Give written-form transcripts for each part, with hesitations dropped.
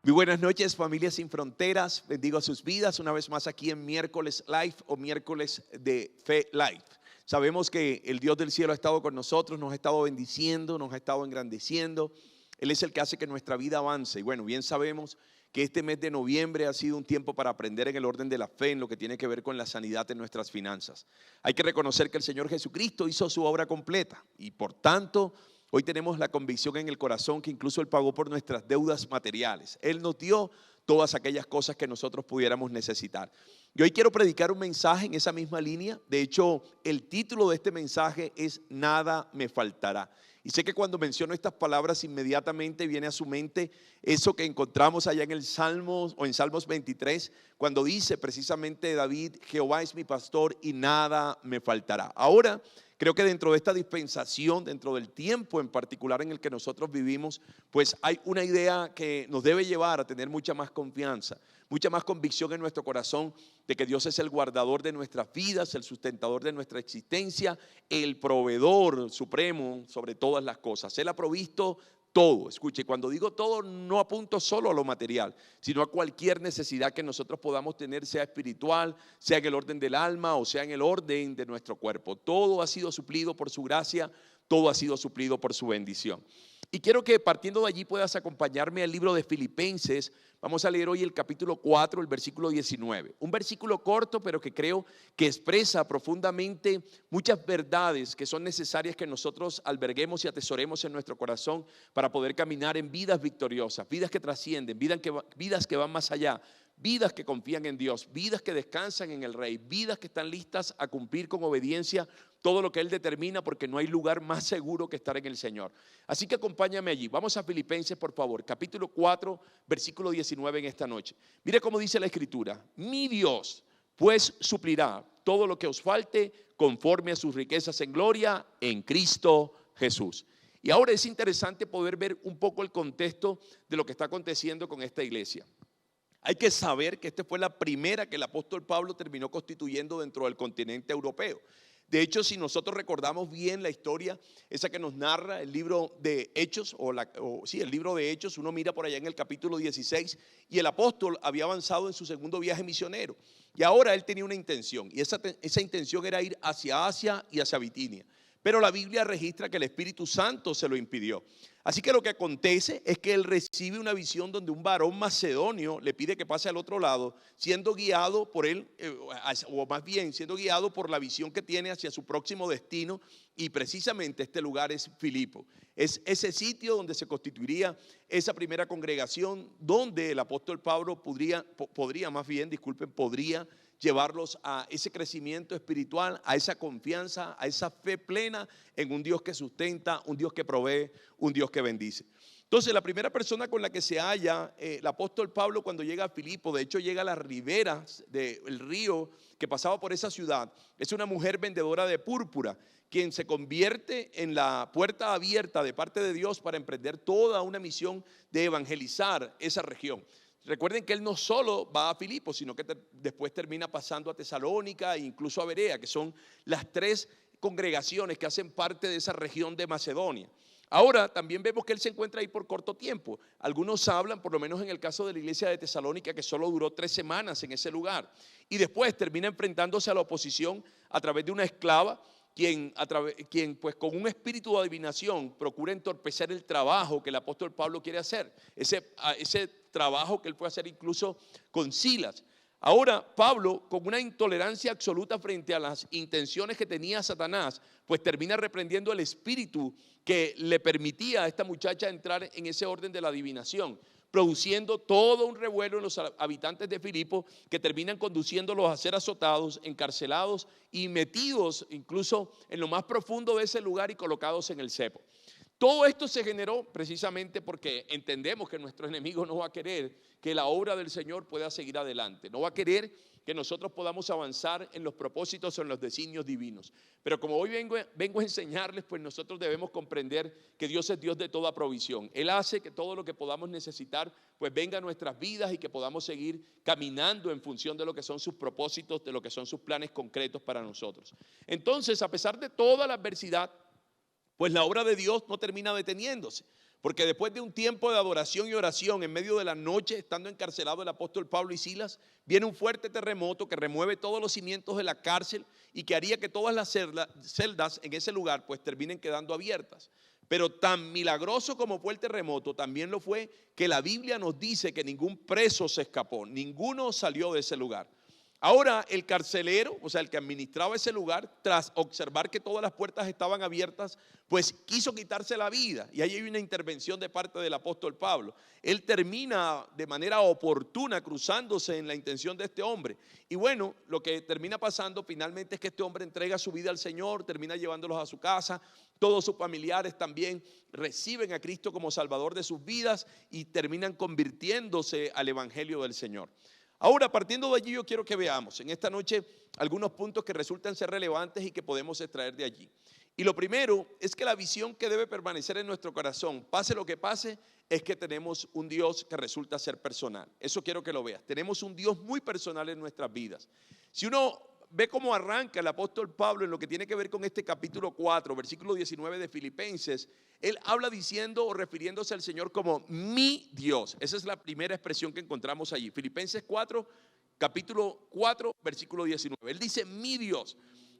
Muy buenas noches, familias sin fronteras. Bendigo a sus vidas una vez más aquí en miércoles live o miércoles de fe live. Sabemos que el Dios del cielo ha estado con nosotros, nos ha estado bendiciendo, nos ha estado engrandeciendo. Él es el que hace que nuestra vida avance. Y bueno, bien sabemos que este mes de noviembre ha sido un tiempo para aprender en el orden de la fe en lo que tiene que ver con la sanidad en nuestras finanzas. Hay que reconocer que el Señor Jesucristo hizo su obra completa y por tanto hoy tenemos la convicción en el corazón que incluso Él pagó por nuestras deudas materiales. Él nos dio todas aquellas cosas que nosotros pudiéramos necesitar. Y hoy quiero predicar un mensaje en esa misma línea. De hecho, el título de este mensaje es Nada me faltará. Y sé que cuando menciono estas palabras inmediatamente viene a su mente eso que encontramos allá en el Salmos o en Salmos 23, cuando dice precisamente David: Jehová es mi pastor y nada me faltará. Ahora, creo que dentro de esta dispensación, dentro del tiempo en particular en el que nosotros vivimos, pues hay una idea que nos debe llevar a tener mucha más confianza, mucha más convicción en nuestro corazón de que Dios es el guardador de nuestras vidas, el sustentador de nuestra existencia, el proveedor supremo sobre todas las cosas. Él ha provisto todo. Escuche, cuando digo todo, no apunto solo a lo material, sino a cualquier necesidad que nosotros podamos tener, sea espiritual, sea en el orden del alma o sea en el orden de nuestro cuerpo. Todo ha sido suplido por su gracia, todo ha sido suplido por su bendición. Y quiero que partiendo de allí puedas acompañarme al libro de Filipenses. Vamos a leer hoy el capítulo 4, el versículo 19. Un versículo corto, pero que creo que expresa profundamente muchas verdades que son necesarias que nosotros alberguemos y atesoremos en nuestro corazón para poder caminar en vidas victoriosas, vidas que trascienden, vidas que van más allá, vidas que confían en Dios, vidas que descansan en el Rey, vidas que están listas a cumplir con obediencia todo lo que Él determina, porque no hay lugar más seguro que estar en el Señor. Así que acompáñame allí. Vamos a Filipenses, por favor, capítulo 4, versículo 19 en esta noche. Mire cómo dice la Escritura: mi Dios pues suplirá todo lo que os falte conforme a sus riquezas en gloria en Cristo Jesús. Y ahora es interesante poder ver un poco el contexto de lo que está aconteciendo con esta iglesia. Hay que saber que esta fue la primera que el apóstol Pablo terminó constituyendo dentro del continente europeo. De hecho, si nosotros recordamos bien la historia, esa que nos narra el libro de Hechos, el libro de Hechos, uno mira por allá en el capítulo 16 y el apóstol había avanzado en su segundo viaje misionero. Y ahora él tenía una intención, y esa intención era ir hacia Asia y hacia Bitinia. Pero la Biblia registra que el Espíritu Santo se lo impidió. Así que lo que acontece es que él recibe una visión donde un varón macedonio le pide que pase al otro lado, siendo guiado por él, o más bien siendo guiado por la visión que tiene hacia su próximo destino. Y precisamente este lugar es Filipo. Es ese sitio donde se constituiría esa primera congregación, donde el apóstol Pablo podría llevarlos a ese crecimiento espiritual, a esa confianza, a esa fe plena en un Dios que sustenta, un Dios que provee, un Dios que bendice. Entonces, la primera persona con la que se halla el apóstol Pablo cuando llega a Filipo, de hecho llega a las riberas del río que pasaba por esa ciudad, es una mujer vendedora de púrpura, quien se convierte en la puerta abierta de parte de Dios para emprender toda una misión de evangelizar esa región. Recuerden que él no solo va a Filipo, sino que después termina pasando a Tesalónica e incluso a Berea, que son las tres congregaciones que hacen parte de esa región de Macedonia. Ahora también vemos que él se encuentra ahí por corto tiempo. Algunos hablan, por lo menos en el caso de la iglesia de Tesalónica, que solo duró 3 semanas en ese lugar. Y después termina enfrentándose a la oposición a través de una esclava, quien pues con un espíritu de adivinación procura entorpecer el trabajo que el apóstol Pablo quiere hacer, ese trabajo que él puede hacer incluso con Silas. Ahora Pablo, con una intolerancia absoluta frente a las intenciones que tenía Satanás, pues termina reprendiendo el espíritu que le permitía a esta muchacha entrar en ese orden de la adivinación, produciendo todo un revuelo en los habitantes de Filipo, que terminan conduciéndolos a ser azotados, encarcelados y metidos incluso en lo más profundo de ese lugar y colocados en el cepo. Todo esto se generó precisamente porque entendemos que nuestro enemigo no va a querer que la obra del Señor pueda seguir adelante, no va a querer que nosotros podamos avanzar en los propósitos o en los designios divinos. Pero como hoy vengo a enseñarles, pues nosotros debemos comprender que Dios es Dios de toda provisión. Él hace que todo lo que podamos necesitar pues venga a nuestras vidas y que podamos seguir caminando en función de lo que son sus propósitos, de lo que son sus planes concretos para nosotros. Entonces, a pesar de toda la adversidad, pues la obra de Dios no termina deteniéndose, Porque después de un tiempo de adoración y oración, en medio de la noche, estando encarcelado el apóstol Pablo y Silas, viene un fuerte terremoto que remueve todos los cimientos de la cárcel y que haría que todas las celdas en ese lugar pues terminen quedando abiertas. Pero tan milagroso como fue el terremoto, también lo fue que la Biblia nos dice que ningún preso se escapó, ninguno salió de ese lugar. Ahora el carcelero, o sea el que administraba ese lugar, tras observar que todas las puertas estaban abiertas, pues quiso quitarse la vida. Y ahí hay una intervención de parte del apóstol Pablo. Él termina de manera oportuna cruzándose en la intención de este hombre. Y bueno, lo que termina pasando finalmente es que este hombre entrega su vida al Señor, termina llevándolos a su casa. Todos sus familiares también reciben a Cristo como Salvador de sus vidas y terminan convirtiéndose al Evangelio del Señor. Ahora, partiendo de allí, yo quiero que veamos en esta noche algunos puntos que resultan ser relevantes y que podemos extraer de allí. Y lo primero es que la visión que debe permanecer en nuestro corazón, pase lo que pase, es que tenemos un Dios que resulta ser personal. Eso quiero que lo veas. Tenemos un Dios muy personal en nuestras vidas. Si uno ve cómo arranca el apóstol Pablo en lo que tiene que ver con este capítulo 4, versículo 19 de Filipenses, él habla diciendo o refiriéndose al Señor como mi Dios. Esa es la primera expresión que encontramos allí. Filipenses 4, capítulo 4, versículo 19. Él dice mi Dios.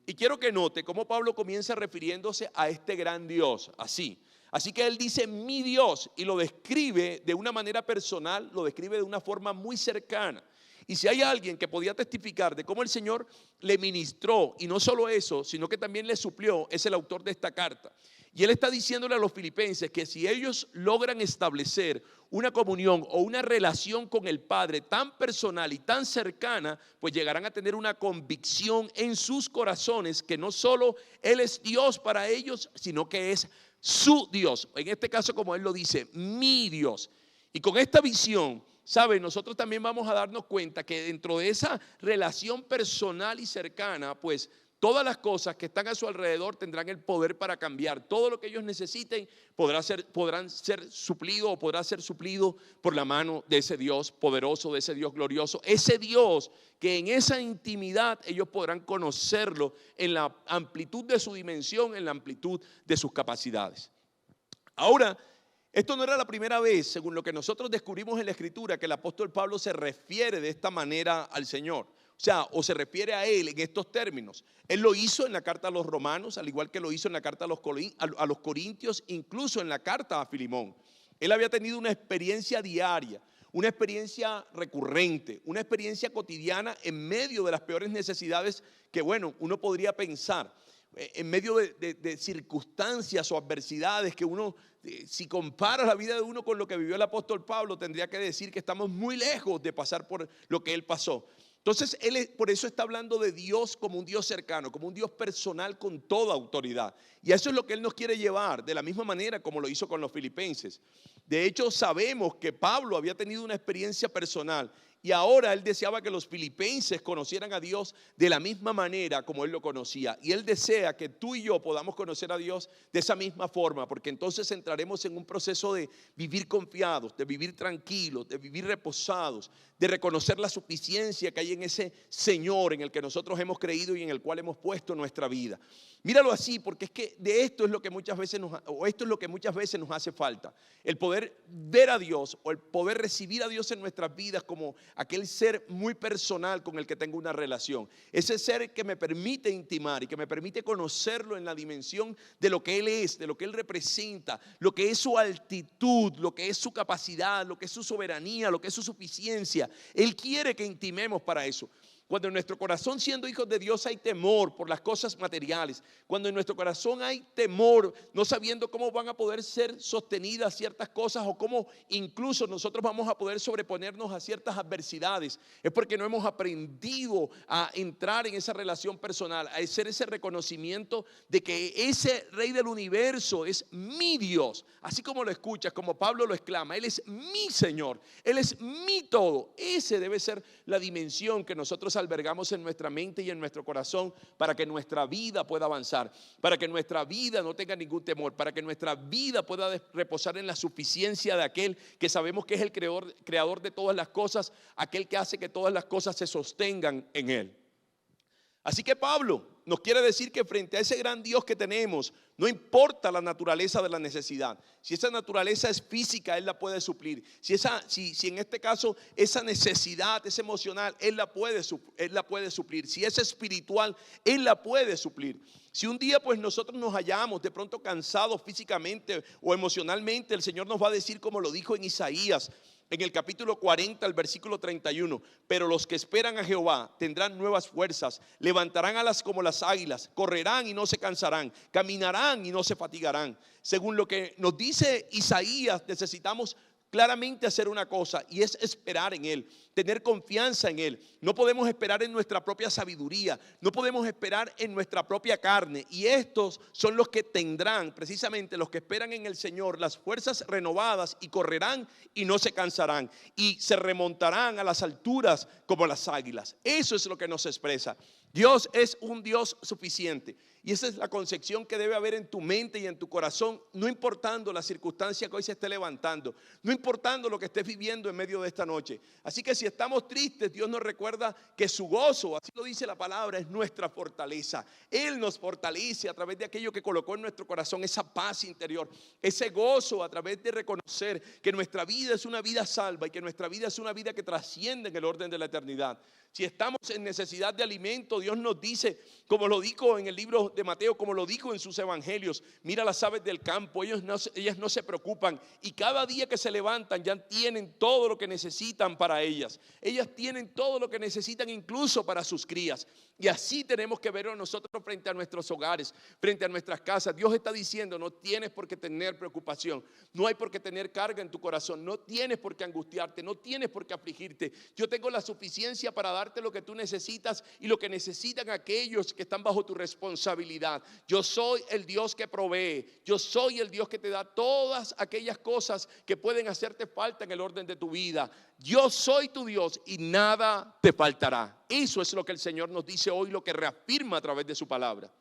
Y quiero que note cómo Pablo comienza refiriéndose a este gran Dios, así. Así que él dice mi Dios y lo describe de una manera personal, lo describe de una forma muy cercana. Y si hay alguien que podía testificar de cómo el Señor le ministró, y no solo eso, sino que también le suplió, es el autor de esta carta. Y él está diciéndole a los filipenses que si ellos logran establecer una comunión o una relación con el Padre tan personal y tan cercana, pues llegarán a tener una convicción en sus corazones que no solo Él es Dios para ellos, sino que es su Dios. En este caso, como él lo dice, mi Dios. Y con esta visión, ¿saben? Nosotros también vamos a darnos cuenta que dentro de esa relación personal y cercana, pues todas las cosas que están a su alrededor tendrán el poder para cambiar. Todo lo que ellos necesiten podrán ser suplido o podrá ser suplido por la mano de ese Dios poderoso, de ese Dios glorioso. Ese Dios que en esa intimidad ellos podrán conocerlo en la amplitud de su dimensión, en la amplitud de sus capacidades. Ahora, esto no era la primera vez, según lo que nosotros descubrimos en la Escritura, que el apóstol Pablo se refiere de esta manera al Señor. O sea, o se refiere a Él en estos términos. Él lo hizo en la carta a los romanos, al igual que lo hizo en la carta a los corintios, incluso en la carta a Filemón. Él había tenido una experiencia diaria, una experiencia recurrente, una experiencia cotidiana en medio de las peores necesidades que, bueno, uno podría pensar. En medio de circunstancias o adversidades que uno, si compara la vida de uno con lo que vivió el apóstol Pablo, tendría que decir que estamos muy lejos de pasar por lo que él pasó. Entonces, él por eso está hablando de Dios como un Dios cercano, como un Dios personal con toda autoridad. Y eso es lo que él nos quiere llevar, de la misma manera como lo hizo con los filipenses. De hecho, sabemos que Pablo había tenido una experiencia personal y ahora él deseaba que los filipenses conocieran a Dios de la misma manera como él lo conocía. Y él desea que tú y yo podamos conocer a Dios de esa misma forma, porque entonces entraremos en un proceso de vivir confiados, de vivir tranquilos, de vivir reposados, de reconocer la suficiencia que hay en ese Señor en el que nosotros hemos creído y en el cual hemos puesto nuestra vida. Míralo así, porque es que de esto es lo que muchas veces nos hace falta. El poder ver a Dios o el poder recibir a Dios en nuestras vidas como aquel ser muy personal con el que tengo una relación. Ese ser que me permite intimar y que me permite conocerlo en la dimensión de lo que Él es, de lo que Él representa, lo que es su altitud, lo que es su capacidad, lo que es su soberanía, lo que es su suficiencia. Él quiere que intimemos para eso. Cuando en nuestro corazón, siendo hijos de Dios, hay temor por las cosas materiales, cuando en nuestro corazón hay temor, no sabiendo cómo van a poder ser sostenidas ciertas cosas o cómo incluso nosotros vamos a poder sobreponernos a ciertas adversidades, es porque no hemos aprendido a entrar en esa relación personal, a hacer ese reconocimiento de que ese Rey del universo es mi Dios, así como lo escuchas, como Pablo lo exclama, Él es mi Señor, Él es mi todo. Ese debe ser la dimensión que nosotros albergamos en nuestra mente y en nuestro corazón para que nuestra vida pueda avanzar, para que nuestra vida no tenga ningún temor, para que nuestra vida pueda reposar en la suficiencia de aquel que sabemos que es el creador de todas las cosas, aquel que hace que todas las cosas se sostengan en Él. Así que Pablo nos quiere decir que frente a ese gran Dios que tenemos, no importa la naturaleza de la necesidad. Si esa naturaleza es física, Él la puede suplir. Si en este caso esa necesidad es emocional, Él la puede suplir. Si es espiritual, Él la puede suplir. Si un día pues nosotros nos hallamos de pronto cansados físicamente o emocionalmente, el Señor nos va a decir, como lo dijo en Isaías, en el capítulo 40, el versículo 31, pero los que esperan a Jehová tendrán nuevas fuerzas, levantarán alas como las águilas, correrán y no se cansarán, caminarán y no se fatigarán. Según lo que nos dice Isaías, necesitamos claramente hacer una cosa, y es esperar en Él, tener confianza en Él. No podemos esperar en nuestra propia sabiduría, no podemos esperar en nuestra propia carne, y estos son los que tendrán, precisamente los que esperan en el Señor, las fuerzas renovadas, y correrán y no se cansarán, y se remontarán a las alturas como las águilas. Eso es lo que nos expresa. Dios es un Dios suficiente, y esa es la concepción que debe haber en tu mente y en tu corazón, no importando la circunstancia que hoy se esté levantando, no importando lo que estés viviendo en medio de esta noche. Así que si estamos tristes, Dios nos recuerda que su gozo, así lo dice la palabra, es nuestra fortaleza. Él nos fortalece a través de aquello que colocó en nuestro corazón, esa paz interior, ese gozo a través de reconocer que nuestra vida es una vida salva y que nuestra vida es una vida que trasciende en el orden de la eternidad. Si estamos en necesidad de alimento, Dios nos dice, como lo dijo en el libro de Mateo, como lo dijo en sus evangelios, mira las aves del campo, ellas no se preocupan, y cada día que se levantan ya tienen todo lo que necesitan para ellas. Ellas tienen todo lo que necesitan incluso para sus crías. Y así tenemos que verlo nosotros frente a nuestros hogares, frente a nuestras casas. Dios está diciendo, no tienes por qué tener preocupación, no hay por qué tener carga en tu corazón, no tienes por qué angustiarte, no tienes por qué afligirte. Yo tengo la suficiencia para darte lo que tú necesitas y lo que necesitan aquellos que están bajo tu responsabilidad. Yo soy el Dios que provee, yo soy el Dios que te da todas aquellas cosas que pueden hacerte falta en el orden de tu vida. Yo soy tu Dios y nada te faltará. Eso es lo que el Señor nos dice hoy, lo que reafirma a través de su palabra.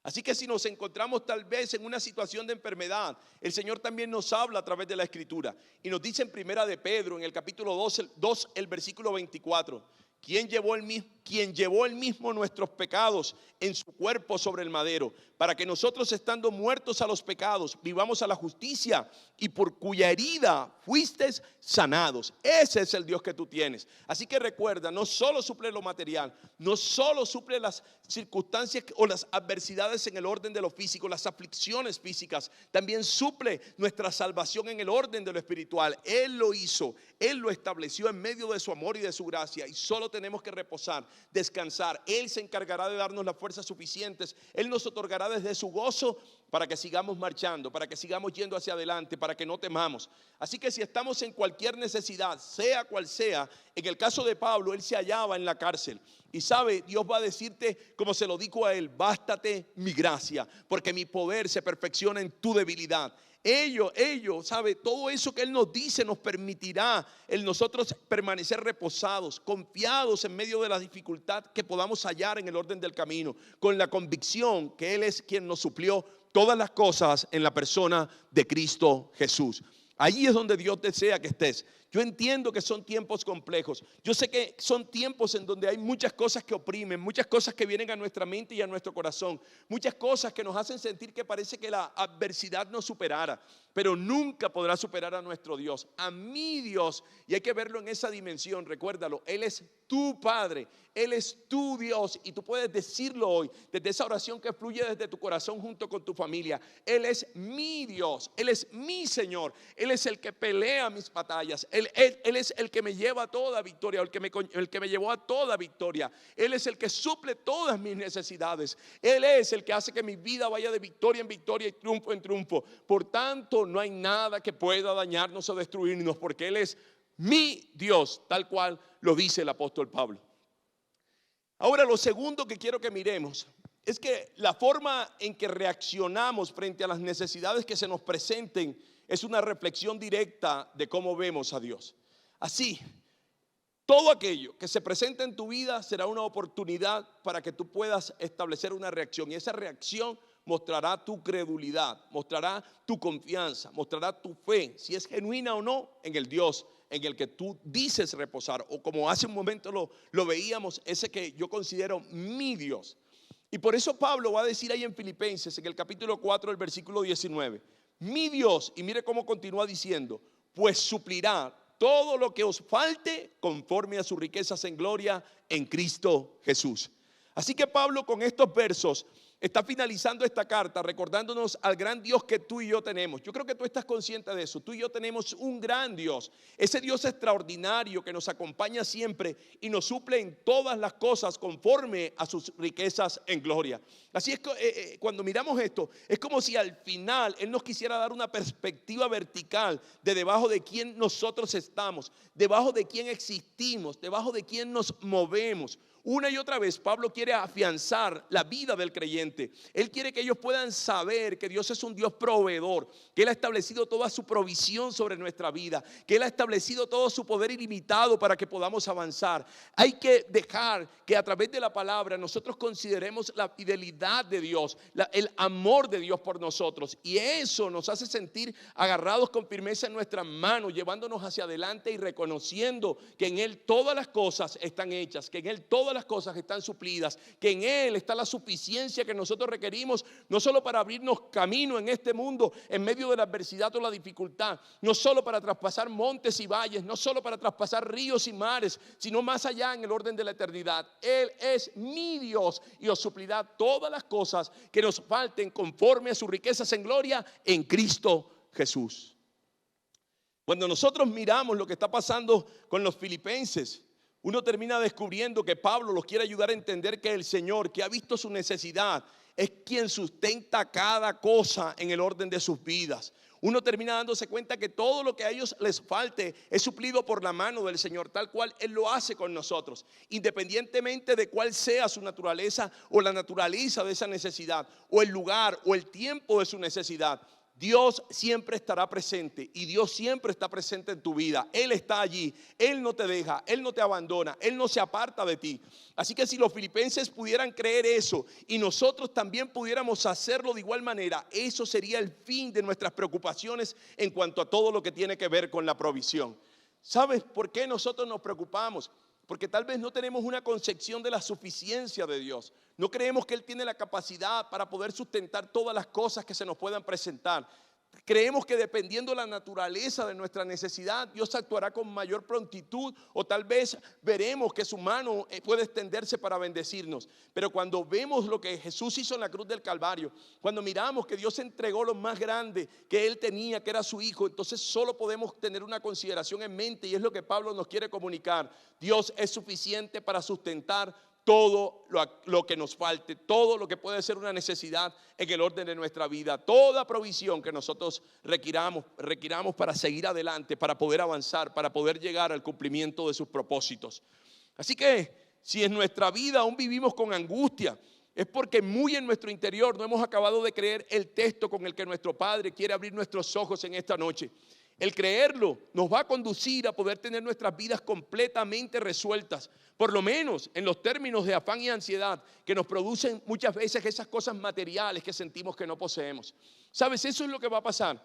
Así que si nos encontramos tal vez en una situación de enfermedad, el Señor también nos habla a través de la Escritura. Y nos dice en Primera de Pedro, en el capítulo 2, el versículo 24, quien llevó el mismo nuestros pecados en su cuerpo sobre el madero, para que nosotros, estando muertos a los pecados, vivamos a la justicia, y por cuya herida fuisteis sanados. Ese es el Dios que tú tienes. Así que recuerda, no solo suple lo material, no solo suple las circunstancias o las adversidades en el orden de lo físico, las aflicciones físicas, también suple nuestra salvación en el orden de lo espiritual. Él lo hizo, Él lo estableció en medio de su amor y de su gracia, y solo tenemos que reposar, descansar. Él se encargará de darnos las fuerzas suficientes. Él nos otorgará desde su gozo para que sigamos marchando, para que sigamos yendo hacia adelante, para que no temamos. Así que si estamos en cualquier necesidad, sea cual sea, en el caso de Pablo, él se hallaba en la cárcel. Y sabe, Dios va a decirte, como se lo dijo a él, bástate mi gracia, porque mi poder se perfecciona en tu debilidad. Sabe, todo eso que Él nos dice nos permitirá el nosotros permanecer reposados, confiados en medio de la dificultad que podamos hallar en el orden del camino, con la convicción que Él es quien nos suplió todas las cosas en la persona de Cristo Jesús. Allí es donde Dios desea que estés. Yo entiendo que son tiempos complejos. Yo sé que son tiempos en donde hay muchas cosas que oprimen, muchas cosas que vienen a nuestra mente y a nuestro corazón, muchas cosas que nos hacen sentir que parece que la adversidad nos superara, pero nunca podrá superar a nuestro Dios, a mi Dios. Y hay que verlo en esa dimensión, recuérdalo, Él es tu Padre, Él es tu Dios, y tú puedes decirlo hoy desde esa oración que fluye desde tu corazón junto con tu familia. Él es mi Dios, Él es mi Señor, Él es el que pelea mis batallas, Él es el que me lleva a toda victoria, el que me llevó a toda victoria. Él es el que suple todas mis necesidades. Él es el que hace que mi vida vaya de victoria en victoria y triunfo en triunfo. Por tanto, no hay nada que pueda dañarnos o destruirnos, porque Él es mi Dios, tal cual lo dice el apóstol Pablo. Ahora, lo segundo que quiero que miremos es que la forma en que reaccionamos frente a las necesidades que se nos presenten es una reflexión directa de cómo vemos a Dios. Así, todo aquello que se presenta en tu vida será una oportunidad para que tú puedas establecer una reacción, y esa reacción mostrará tu credulidad, mostrará tu confianza, mostrará tu fe, si es genuina o no, en el Dios en el que tú dices reposar, o como hace un momento lo veíamos, ese que yo considero mi Dios. Y por eso Pablo va a decir ahí en Filipenses, en el capítulo 4, el versículo 19, mi Dios, y mire cómo continúa diciendo, pues suplirá todo lo que os falte conforme a sus riquezas en gloria en Cristo Jesús. Así que Pablo con estos versos está finalizando esta carta recordándonos al gran Dios que tú y yo tenemos. Yo creo que tú estás consciente de eso. Tú y yo tenemos un gran Dios, ese Dios extraordinario que nos acompaña siempre y nos suple en todas las cosas conforme a sus riquezas en gloria. Así es que cuando miramos esto, es como si al final Él nos quisiera dar una perspectiva vertical de debajo de quién nosotros estamos, debajo de quién existimos, debajo de quién nos movemos. Una y otra vez Pablo quiere afianzar la vida del creyente. Él quiere que ellos puedan saber que Dios es un Dios proveedor, que Él ha establecido toda su provisión sobre nuestra vida, que Él ha establecido todo su poder ilimitado para que podamos avanzar. Hay que dejar que a través de la palabra nosotros consideremos la fidelidad de Dios, el amor de Dios por nosotros, y eso nos hace sentir agarrados con firmeza en nuestras manos, llevándonos hacia adelante y reconociendo que en Él todas las cosas están hechas, que en Él todas las cosas están suplidas, que en Él está la suficiencia que nosotros requerimos, no solo para abrirnos camino en este mundo en medio de la adversidad o la dificultad, no solo para traspasar montes y valles, no solo para traspasar ríos y mares, sino más allá en el orden de la eternidad. Él es mi Dios y os suplirá todas las cosas que nos falten conforme a sus riquezas en gloria en Cristo Jesús. Cuando nosotros miramos lo que está pasando con los filipenses, uno termina descubriendo que Pablo los quiere ayudar a entender que el Señor, que ha visto su necesidad, es quien sustenta cada cosa en el orden de sus vidas. Uno termina dándose cuenta que todo lo que a ellos les falte es suplido por la mano del Señor, tal cual Él lo hace con nosotros, independientemente de cuál sea su naturaleza o la naturaleza de esa necesidad, o el lugar o el tiempo de su necesidad. Dios siempre estará presente y Dios siempre está presente en tu vida. Él está allí, Él no te deja, Él no te abandona, Él no se aparta de ti. Así que si los filipenses pudieran creer eso y nosotros también pudiéramos hacerlo de igual manera, eso sería el fin de nuestras preocupaciones en cuanto a todo lo que tiene que ver con la provisión. ¿Sabes por qué nosotros nos preocupamos? Porque tal vez no tenemos una concepción de la suficiencia de Dios. No creemos que Él tiene la capacidad para poder sustentar todas las cosas que se nos puedan presentar. Creemos que dependiendo de la naturaleza de nuestra necesidad, Dios actuará con mayor prontitud, o tal vez veremos que su mano puede extenderse para bendecirnos. Pero cuando vemos lo que Jesús hizo en la cruz del Calvario, cuando miramos que Dios entregó lo más grande que Él tenía, que era su Hijo, entonces solo podemos tener una consideración en mente, y es lo que Pablo nos quiere comunicar. Dios es suficiente para sustentar todo lo que nos falte, todo lo que puede ser una necesidad en el orden de nuestra vida, toda provisión que nosotros requiramos para seguir adelante, para poder avanzar, para poder llegar al cumplimiento de sus propósitos. Así que si en nuestra vida aún vivimos con angustia, es porque muy en nuestro interior no hemos acabado de creer el texto con el que nuestro Padre quiere abrir nuestros ojos en esta noche. El creerlo nos va a conducir a poder tener nuestras vidas completamente resueltas, por lo menos en los términos de afán y ansiedad que nos producen muchas veces esas cosas materiales que sentimos que no poseemos. ¿Sabes? Eso es lo que va a pasar.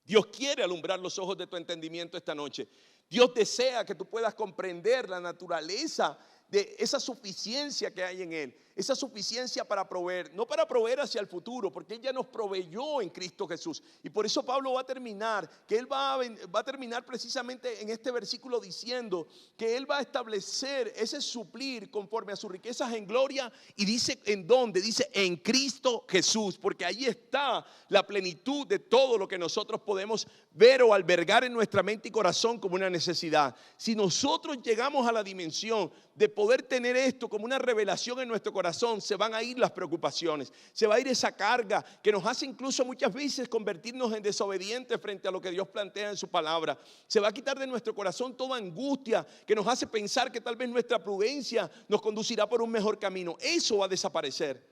Dios quiere alumbrar los ojos de tu entendimiento esta noche. Dios desea que tú puedas comprender la naturaleza de esa suficiencia que hay en Él, esa suficiencia para proveer, no para proveer hacia el futuro, porque Él ya nos proveyó en Cristo Jesús. Y por eso Pablo va a terminar, que Él va a terminar precisamente en este versículo diciendo que Él va a establecer ese suplir conforme a sus riquezas en gloria, y dice en dónde, dice en Cristo Jesús, porque ahí está la plenitud de todo lo que nosotros podemos ver o albergar en nuestra mente y corazón como una necesidad. Si nosotros llegamos a la dimensión de poder tener esto como una revelación en nuestro corazón, se van a ir las preocupaciones, se va a ir esa carga que nos hace incluso muchas veces convertirnos en desobedientes frente a lo que Dios plantea en su palabra. Se va a quitar de nuestro corazón toda angustia que nos hace pensar que tal vez nuestra prudencia nos conducirá por un mejor camino. Eso va a desaparecer.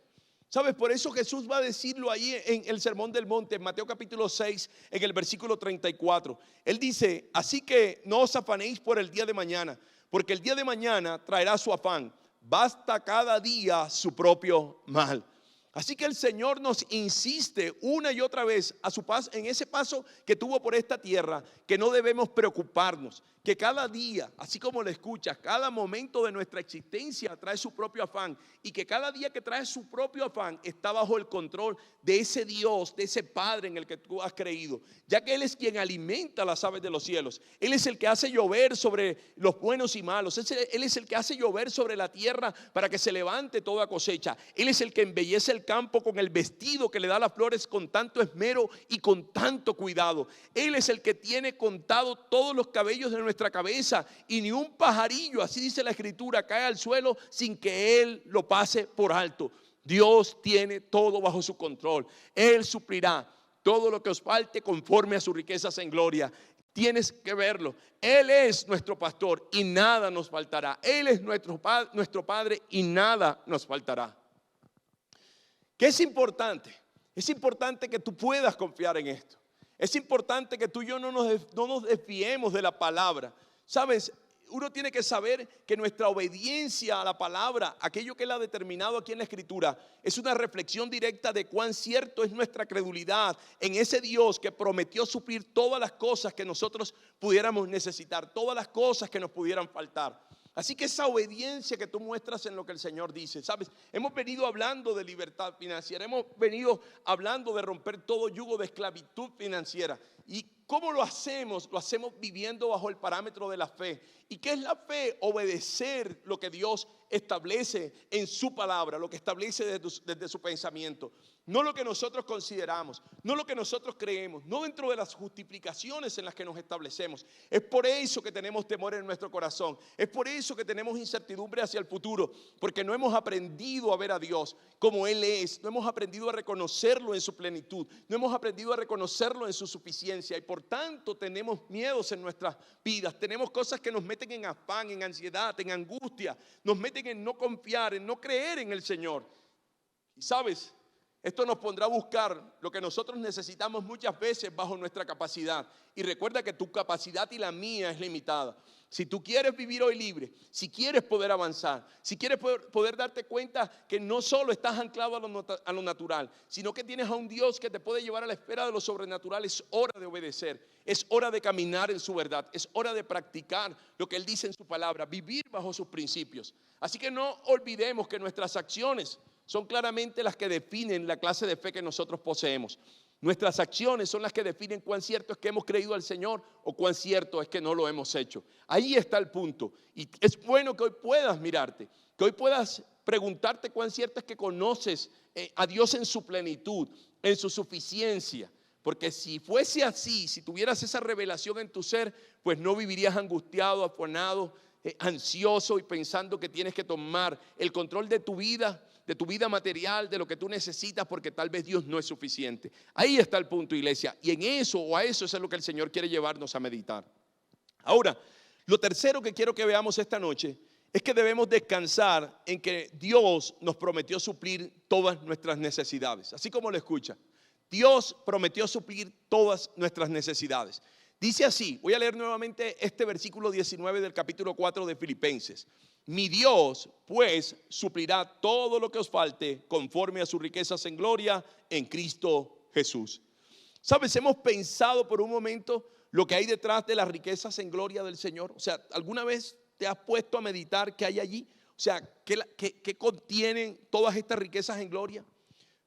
¿Sabes? Por eso Jesús va a decirlo ahí en el Sermón del Monte, en Mateo capítulo 6, en el versículo 34. Él dice: así que no os afanéis por el día de mañana, porque el día de mañana traerá su afán. Basta cada día su propio mal. Así que el Señor nos insiste una y otra vez a su paso, en ese paso que tuvo por esta tierra, que no debemos preocuparnos, que cada día, así como lo escuchas, cada momento de nuestra existencia trae su propio afán, y que cada día que trae su propio afán está bajo el control de ese Dios, de ese Padre en el que tú has creído, ya que Él es quien alimenta las aves de los cielos. Él es el que hace llover sobre los buenos y malos. Él es el que hace llover sobre la tierra para que se levante toda cosecha. Él es el que embellece el campo con el vestido que le da las flores con tanto esmero y con tanto cuidado. Él es el que tiene contado todos los cabellos de nuestra cabeza, y ni un pajarillo, así dice la Escritura, cae al suelo sin que Él lo pase por alto. Dios tiene todo bajo su control. Él suplirá todo lo que os falte conforme a sus riquezas en gloria. Tienes que verlo. Él es nuestro pastor y nada nos faltará. Él es nuestro Padre y nada nos faltará. ¿Qué es importante? Es importante que tú puedas confiar en esto. Es importante que tú y yo no nos desviemos de la palabra. ¿Sabes? Uno tiene que saber que nuestra obediencia a la palabra, aquello que Él ha determinado aquí en la Escritura, es una reflexión directa de cuán cierto es nuestra credulidad en ese Dios que prometió suplir todas las cosas que nosotros pudiéramos necesitar, todas las cosas que nos pudieran faltar. Así que esa obediencia que tú muestras en lo que el Señor dice, ¿sabes? Hemos venido hablando de libertad financiera, hemos venido hablando de romper todo yugo de esclavitud financiera. ¿Y cómo lo hacemos? Lo hacemos viviendo bajo el parámetro de la fe. ¿Y qué es la fe? Obedecer lo que Dios establece en su palabra, lo que establece desde su pensamiento. No lo que nosotros consideramos, no lo que nosotros creemos, no dentro de las justificaciones en las que nos establecemos. Es por eso que tenemos temor en nuestro corazón. Es por eso que tenemos incertidumbre hacia el futuro, porque no hemos aprendido a ver a Dios como Él es. No hemos aprendido a reconocerlo en su plenitud. No hemos aprendido a reconocerlo en su suficiencia. Y por tanto tenemos miedos en nuestras vidas. Tenemos cosas que nos meten en afán, en ansiedad, en angustia. Nos meten en no confiar, en no creer en el Señor. Y sabes, esto nos pondrá a buscar lo que nosotros necesitamos muchas veces bajo nuestra capacidad. Y recuerda que tu capacidad y la mía es limitada. Si tú quieres vivir hoy libre, si quieres poder avanzar, si quieres poder darte cuenta que no solo estás anclado a lo natural, sino que tienes a un Dios que te puede llevar a la esfera de lo sobrenatural, es hora de obedecer, es hora de caminar en su verdad, es hora de practicar lo que Él dice en su palabra, vivir bajo sus principios. Así que no olvidemos que nuestras acciones son claramente las que definen la clase de fe que nosotros poseemos. Nuestras acciones son las que definen cuán cierto es que hemos creído al Señor o cuán cierto es que no lo hemos hecho. Ahí está el punto. Y es bueno que hoy puedas mirarte, que hoy puedas preguntarte cuán cierto es que conoces a Dios en su plenitud, en su suficiencia. Porque si fuese así, si tuvieras esa revelación en tu ser, pues no vivirías angustiado, afanado, ansioso y pensando que tienes que tomar el control de tu vida material, de lo que tú necesitas, porque tal vez Dios no es suficiente. Ahí está el punto, iglesia. Y en eso o a eso es lo que el Señor quiere llevarnos a meditar. Ahora, lo tercero que quiero que veamos esta noche es que debemos descansar en que Dios nos prometió suplir todas nuestras necesidades. Así como lo escucha, Dios prometió suplir todas nuestras necesidades. Dice así, voy a leer nuevamente este versículo 19 del capítulo 4 de Filipenses. Mi Dios, pues, suplirá todo lo que os falte conforme a sus riquezas en gloria en Cristo Jesús. ¿Sabes? Hemos pensado por un momento lo que hay detrás de las riquezas en gloria del Señor. O sea, ¿alguna vez te has puesto a meditar qué hay allí? O sea, ¿qué contienen todas estas riquezas en gloria?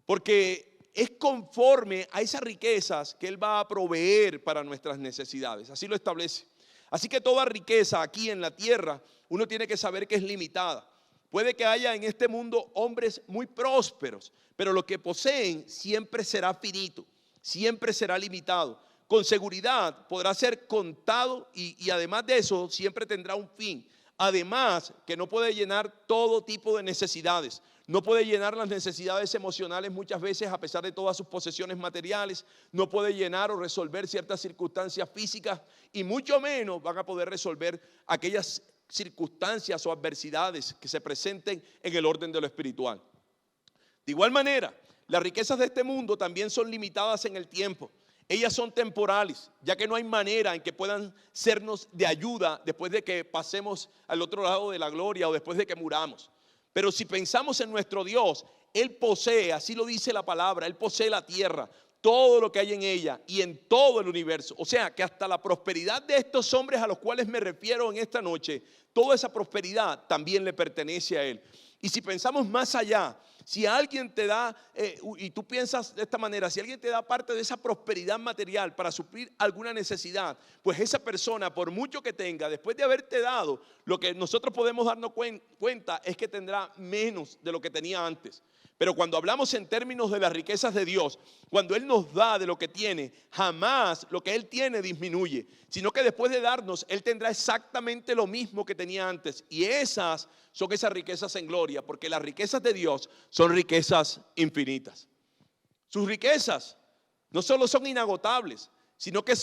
Porque es conforme a esas riquezas que Él va a proveer para nuestras necesidades. Así lo establece. Así que toda riqueza aquí en la tierra, uno tiene que saber que es limitada. Puede que haya en este mundo hombres muy prósperos, pero lo que poseen siempre será finito, siempre será limitado. Con seguridad podrá ser contado y además de eso siempre tendrá un fin. Además que no puede llenar todo tipo de necesidades. No puede llenar las necesidades emocionales muchas veces a pesar de todas sus posesiones materiales. No puede llenar o resolver ciertas circunstancias físicas y mucho menos van a poder resolver aquellas circunstancias o adversidades que se presenten en el orden de lo espiritual. De igual manera, las riquezas de este mundo también son limitadas en el tiempo. Ellas son temporales, ya que no hay manera en que puedan sernos de ayuda después de que pasemos al otro lado de la gloria o después de que muramos. Pero si pensamos en nuestro Dios, Él posee, así lo dice la palabra, Él posee la tierra, todo lo que hay en ella y en todo el universo. O sea que hasta la prosperidad de estos hombres a los cuales me refiero en esta noche, toda esa prosperidad también le pertenece a Él. Y si pensamos más allá, si alguien te da, y tú piensas de esta manera, si alguien te da parte de esa prosperidad material para suplir alguna necesidad, pues esa persona, por mucho que tenga, después de haberte dado, lo que nosotros podemos darnos cuenta es que tendrá menos de lo que tenía antes. Pero cuando hablamos en términos de las riquezas de Dios, cuando Él nos da de lo que tiene, jamás lo que Él tiene disminuye, sino que después de darnos, Él tendrá exactamente lo mismo que tenía antes. Y esas son esas riquezas en gloria, porque las riquezas de Dios son riquezas infinitas. Sus riquezas no solo son inagotables, sino que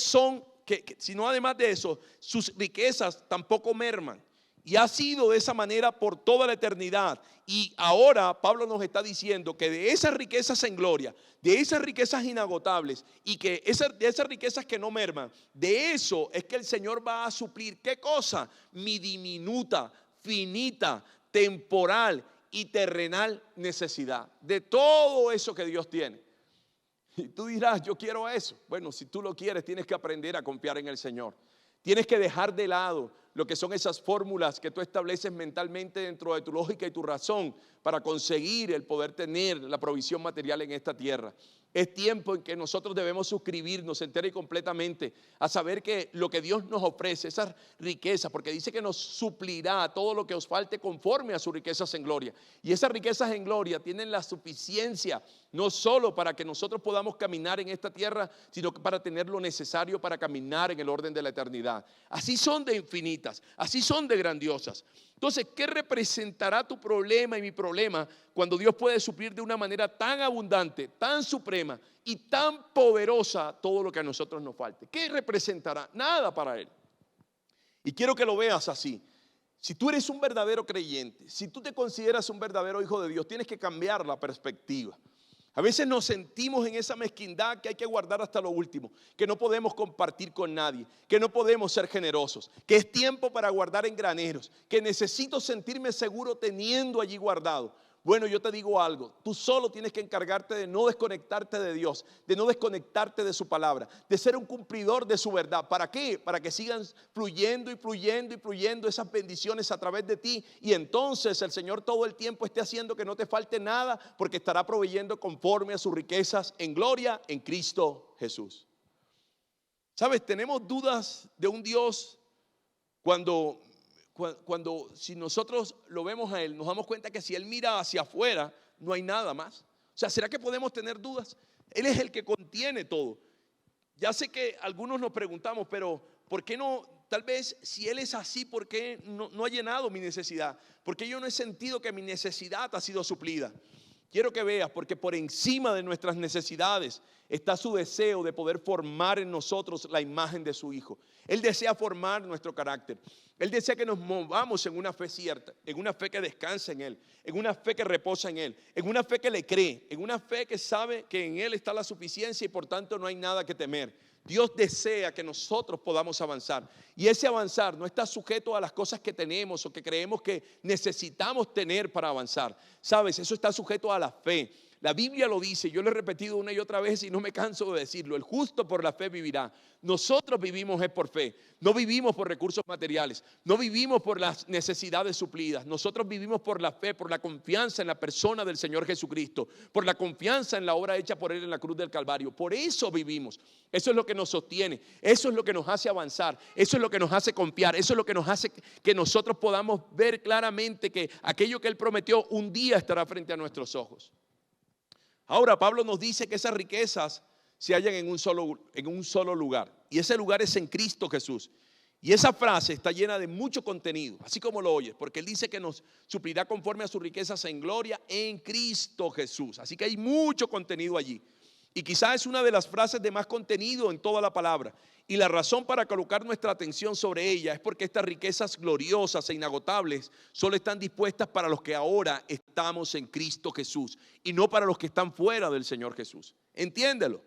sino además de eso, sus riquezas tampoco merman. Y ha sido de esa manera por toda la eternidad. Y ahora Pablo nos está diciendo que de esas riquezas en gloria, de esas riquezas inagotables y que de esas riquezas que no merman, de eso es que el Señor va a suplir. ¿Qué cosa? Mi diminuta, finita, temporal y terrenal necesidad. De todo eso que Dios tiene. Y tú dirás, yo quiero eso. Bueno, si tú lo quieres, tienes que aprender a confiar en el Señor. Tienes que dejar de lado lo que son esas fórmulas que tú estableces mentalmente dentro de tu lógica y tu razón para conseguir el poder tener la provisión material en esta tierra. Es tiempo en que nosotros debemos suscribirnos entera y completamente a saber que lo que Dios nos ofrece, esas riquezas, porque dice que nos suplirá todo lo que os falte conforme a sus riquezas en gloria. Y esas riquezas en gloria tienen la suficiencia no solo para que nosotros podamos caminar en esta tierra, sino para tener lo necesario para caminar en el orden de la eternidad. Así son de infinitas, así son de grandiosas. Entonces, ¿qué representará tu problema y mi problema cuando Dios puede suplir de una manera tan abundante, tan suprema y tan poderosa todo lo que a nosotros nos falte? ¿Qué representará? Nada para Él. Y quiero que lo veas así. Si tú eres un verdadero creyente, si tú te consideras un verdadero hijo de Dios, tienes que cambiar la perspectiva. A veces nos sentimos en esa mezquindad que hay que guardar hasta lo último, que no podemos compartir con nadie, que no podemos ser generosos, que es tiempo para guardar en graneros, que necesito sentirme seguro teniendo allí guardado. Bueno, yo te digo algo, tú solo tienes que encargarte de no desconectarte de Dios, de no desconectarte de su palabra, de ser un cumplidor de su verdad. ¿Para qué? Para que sigan fluyendo y fluyendo y fluyendo esas bendiciones a través de ti, y entonces el Señor todo el tiempo esté haciendo que no te falte nada, porque estará proveyendo conforme a sus riquezas en gloria en Cristo Jesús. ¿Sabes? Tenemos dudas de un Dios cuando si nosotros lo vemos a Él, nos damos cuenta que si Él mira hacia afuera, no hay nada más. O sea, ¿será que podemos tener dudas? Él es el que contiene todo. Ya sé que algunos nos preguntamos, pero ¿por qué no? Tal vez si Él es así, ¿por qué no ha llenado mi necesidad? ¿Por qué yo no he sentido que mi necesidad ha sido suplida? Quiero que veas, porque por encima de nuestras necesidades está su deseo de poder formar en nosotros la imagen de su Hijo. Él desea formar nuestro carácter. Él desea que nos movamos en una fe cierta, en una fe que descansa en Él, en una fe que reposa en Él, en una fe que le cree, en una fe que sabe que en Él está la suficiencia y por tanto no hay nada que temer. Dios desea que nosotros podamos avanzar, y ese avanzar no está sujeto a las cosas que tenemos o que creemos que necesitamos tener para avanzar. Sabes, eso está sujeto a la fe. La Biblia lo dice, yo lo he repetido una y otra vez y no me canso de decirlo: el justo por la fe vivirá. Nosotros vivimos es por fe, no vivimos por recursos materiales, no vivimos por las necesidades suplidas. Nosotros vivimos por la fe, por la confianza en la persona del Señor Jesucristo, por la confianza en la obra hecha por Él en la cruz del Calvario. Por eso vivimos. Eso es lo que nos sostiene, eso es lo que nos hace avanzar, eso es lo que nos hace confiar, eso es lo que nos hace que nosotros podamos ver claramente que aquello que Él prometió un día estará frente a nuestros ojos. Ahora Pablo nos dice que esas riquezas se hallan en un solo lugar, y ese lugar es en Cristo Jesús. Y esa frase está llena de mucho contenido, así como lo oyes, porque Él dice que nos suplirá conforme a sus riquezas en gloria en Cristo Jesús. Así que hay mucho contenido allí, y quizás es una de las frases de más contenido en toda la palabra. Y la razón para colocar nuestra atención sobre ella es porque estas riquezas gloriosas e inagotables solo están dispuestas para los que ahora estamos en Cristo Jesús, y no para los que están fuera del Señor Jesús. Entiéndelo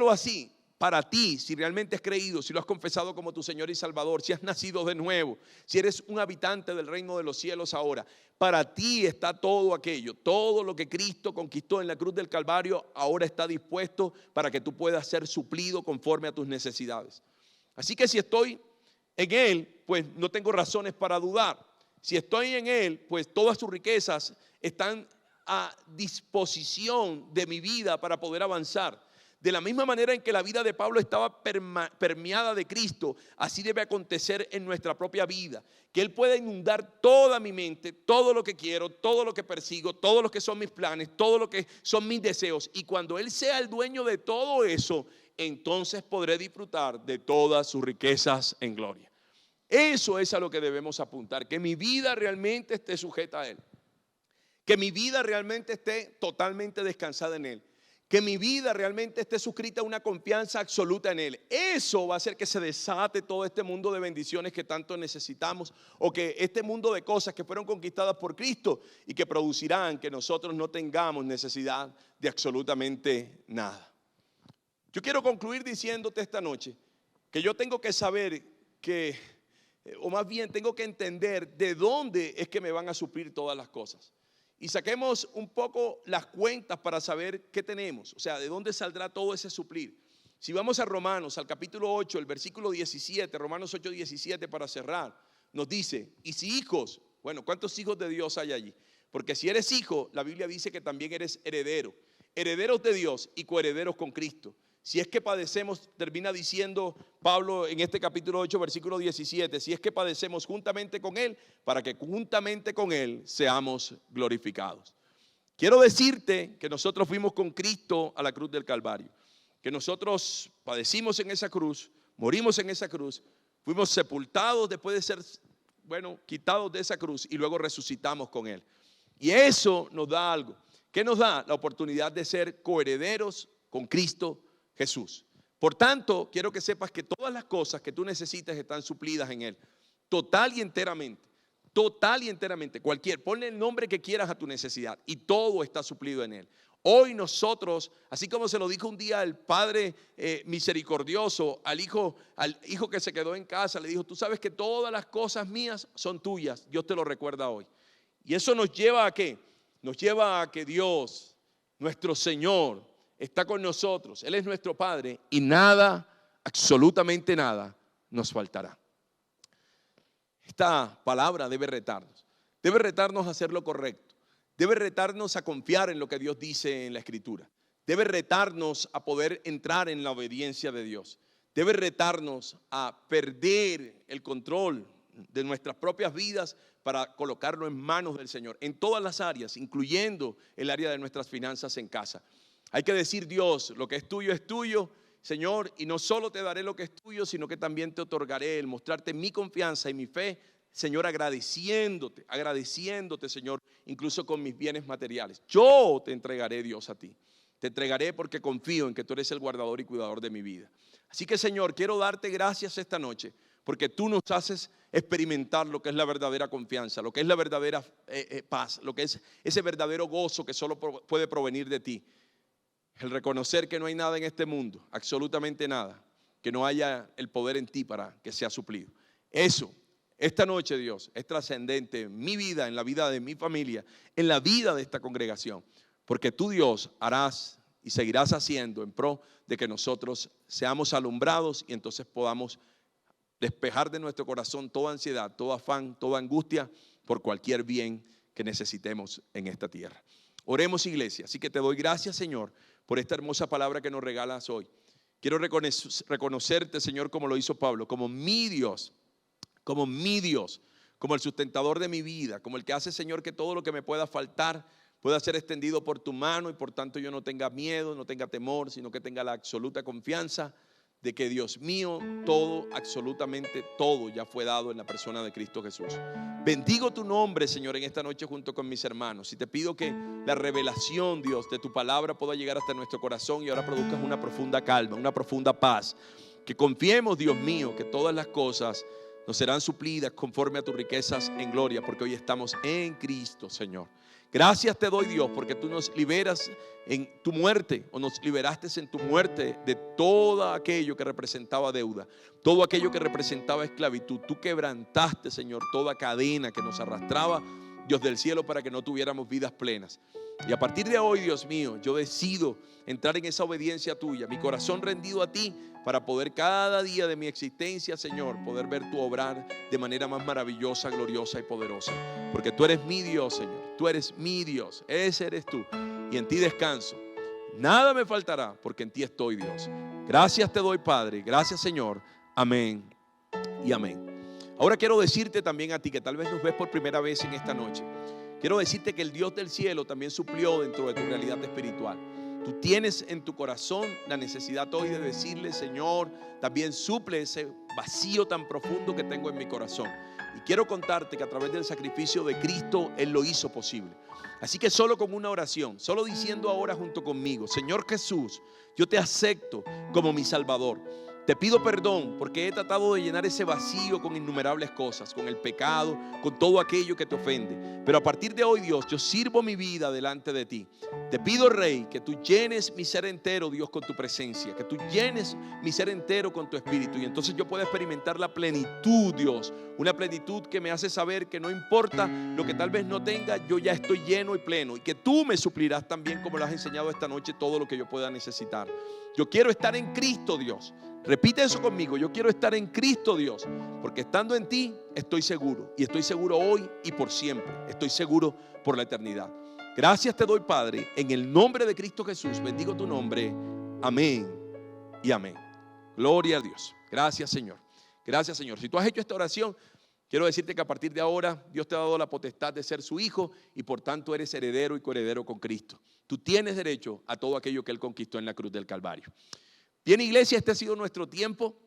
así. para ti, si realmente has creído, si lo has confesado como tu Señor y Salvador, si has nacido de nuevo, si eres un habitante del reino de los cielos ahora, para ti está todo aquello, todo lo que Cristo conquistó en la cruz del Calvario, ahora está dispuesto para que tú puedas ser suplido conforme a tus necesidades. Así que si estoy en Él, pues no tengo razones para dudar. Si estoy en Él, pues todas sus riquezas están a disposición de mi vida para poder avanzar. De la misma manera en que la vida de Pablo estaba permeada de Cristo, así debe acontecer en nuestra propia vida. Que Él pueda inundar toda mi mente, todo lo que quiero, todo lo que persigo, todo lo que son mis planes, todo lo que son mis deseos. Y cuando Él sea el dueño de todo eso, entonces podré disfrutar de todas sus riquezas en gloria. Eso es a lo que debemos apuntar, que mi vida realmente esté sujeta a Él. Que mi vida realmente esté totalmente descansada en Él. Que mi vida realmente esté suscrita a una confianza absoluta en Él. Eso va a hacer que se desate todo este mundo de bendiciones que tanto necesitamos, o que este mundo de cosas que fueron conquistadas por Cristo y que producirán que nosotros no tengamos necesidad de absolutamente nada. Yo quiero concluir diciéndote esta noche que yo tengo que saber que, o más bien tengo que entender de dónde es que me van a suplir todas las cosas. Y saquemos un poco las cuentas para saber qué tenemos, o sea, de dónde saldrá todo ese suplir. Si vamos a Romanos, al capítulo 8, el versículo 17, Romanos 8, 17 para cerrar, nos dice, y si hijos, bueno, ¿cuántos hijos de Dios hay allí? Porque si eres hijo, la Biblia dice que también eres heredero, herederos de Dios y coherederos con Cristo. Si es que padecemos, termina diciendo Pablo en este capítulo 8, versículo 17, si es que padecemos juntamente con Él, para que juntamente con Él seamos glorificados. Quiero decirte que nosotros fuimos con Cristo a la cruz del Calvario, que nosotros padecimos en esa cruz, morimos en esa cruz, fuimos sepultados después de ser, quitados de esa cruz y luego resucitamos con Él. Y eso nos da algo. ¿Qué nos da? La oportunidad de ser coherederos con Cristo Jesús. Por tanto, quiero que sepas que todas las cosas que tú necesitas están suplidas en Él, total y enteramente, ponle el nombre que quieras a tu necesidad y todo está suplido en Él. Hoy nosotros, así como se lo dijo un día el Padre misericordioso al hijo que se quedó en casa, le dijo, tú sabes que todas las cosas mías son tuyas, Dios te lo recuerda hoy. Y eso nos lleva ¿a qué? Nos lleva a que Dios, nuestro Señor, está con nosotros, Él es nuestro Padre y nada, absolutamente nada, nos faltará. Esta palabra debe retarnos a hacer lo correcto, debe retarnos a confiar en lo que Dios dice en la Escritura, debe retarnos a poder entrar en la obediencia de Dios, debe retarnos a perder el control de nuestras propias vidas para colocarlo en manos del Señor, en todas las áreas, incluyendo el área de nuestras finanzas en casa. Hay que decir, Dios, lo que es tuyo, Señor, y no solo te daré lo que es tuyo, sino que también te otorgaré el mostrarte mi confianza y mi fe, Señor, agradeciéndote, Señor, incluso con mis bienes materiales. Yo te entregaré, Dios, a ti. Te entregaré porque confío en que tú eres el guardador y cuidador de mi vida. Así que, Señor, quiero darte gracias esta noche, porque tú nos haces experimentar lo que es la verdadera confianza, lo que es la verdadera paz, lo que es ese verdadero gozo que solo puede provenir de ti. El reconocer que no hay nada en este mundo, absolutamente nada, que no haya el poder en ti para que sea suplido. Eso, esta noche, Dios, es trascendente en mi vida, en la vida de mi familia, en la vida de esta congregación. Porque tú, Dios, harás y seguirás haciendo en pro de que nosotros seamos alumbrados y entonces podamos despejar de nuestro corazón toda ansiedad, todo afán, toda angustia por cualquier bien que necesitemos en esta tierra. Oremos, iglesia. Así que te doy gracias, Señor, por esta hermosa palabra que nos regalas hoy. Quiero reconocerte, Señor, como lo hizo Pablo, como mi Dios, como el sustentador de mi vida, como el que hace, Señor, que todo lo que me pueda faltar pueda ser extendido por tu mano y por tanto yo no tenga miedo, no tenga temor, sino que tenga la absoluta confianza de que, Dios mío, todo, absolutamente todo ya fue dado en la persona de Cristo Jesús. Bendigo tu nombre, Señor, en esta noche junto con mis hermanos. Y te pido que la revelación, Dios, de tu palabra pueda llegar hasta nuestro corazón y ahora produzcas una profunda calma, una profunda paz. Que confiemos, Dios mío, que todas las cosas nos serán suplidas conforme a tus riquezas en gloria, porque hoy estamos en Cristo, Señor. Gracias te doy, Dios, porque tú nos liberas en tu muerte, o nos liberaste en tu muerte de todo aquello que representaba deuda, todo aquello que representaba esclavitud. Tú quebrantaste, Señor, toda cadena que nos arrastraba, Dios del cielo, para que no tuviéramos vidas plenas. Y a partir de hoy, Dios mío, yo decido entrar en esa obediencia tuya, mi corazón rendido a ti, para poder cada día de mi existencia, Señor, poder ver tu obrar de manera más maravillosa, gloriosa y poderosa. Porque tú eres mi Dios, Señor, tú eres mi Dios, ese eres tú, y en ti descanso. Nada me faltará, porque en ti estoy, Dios. Gracias te doy, Padre, gracias, Señor, amén y amén. Ahora quiero decirte también a ti, que tal vez nos ves por primera vez en esta noche, quiero decirte que el Dios del cielo también suplió dentro de tu realidad espiritual. Tú tienes en tu corazón la necesidad hoy de decirle: Señor, también suple ese vacío tan profundo que tengo en mi corazón. Y quiero contarte que a través del sacrificio de Cristo, Él lo hizo posible. Así que solo con una oración, solo diciendo ahora junto conmigo: Señor Jesús, yo te acepto como mi Salvador. Te pido perdón porque he tratado de llenar ese vacío con innumerables cosas, con el pecado, con todo aquello que te ofende. Pero a partir de hoy, Dios, yo sirvo mi vida delante de ti. Te pido, Rey, que tú llenes mi ser entero, Dios, con tu presencia, que tú llenes mi ser entero con tu espíritu, y entonces yo pueda experimentar la plenitud, Dios, una plenitud que me hace saber que no importa lo que tal vez no tenga, yo ya estoy lleno y pleno, y que tú me suplirás también, como lo has enseñado esta noche, todo lo que yo pueda necesitar. Yo quiero estar en Cristo, Dios. Repite eso conmigo: yo quiero estar en Cristo, Dios, porque estando en ti estoy seguro, y estoy seguro hoy y por siempre, estoy seguro por la eternidad. Gracias te doy, Padre, en el nombre de Cristo Jesús, bendigo tu nombre, amén y amén. Gloria a Dios. Gracias, Señor. Gracias, Señor. Si tú has hecho esta oración, quiero decirte que a partir de ahora Dios te ha dado la potestad de ser su hijo, y por tanto eres heredero y coheredero con Cristo. Tú tienes derecho a todo aquello que Él conquistó en la cruz del Calvario. Bien, iglesia, este ha sido nuestro tiempo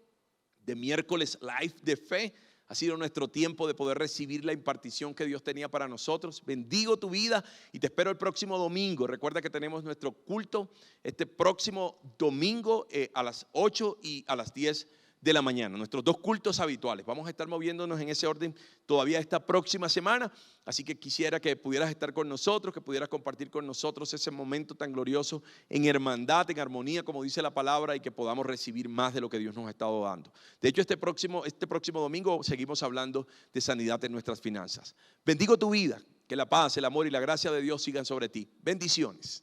de miércoles live de fe. Ha sido nuestro tiempo de poder recibir la impartición que Dios tenía para nosotros. Bendigo tu vida y te espero el próximo domingo. Recuerda que tenemos nuestro culto este próximo domingo a las 8 y a las 10 de la mañana. Nuestros dos cultos habituales. Vamos a estar moviéndonos en ese orden todavía esta próxima semana. Así que quisiera que pudieras estar con nosotros, que pudieras compartir con nosotros ese momento tan glorioso en hermandad, en armonía, como dice la palabra, y que podamos recibir más de lo que Dios nos ha estado dando. De hecho, este próximo domingo seguimos hablando de sanidad en nuestras finanzas. Bendigo tu vida, que la paz, el amor y la gracia de Dios sigan sobre ti. Bendiciones.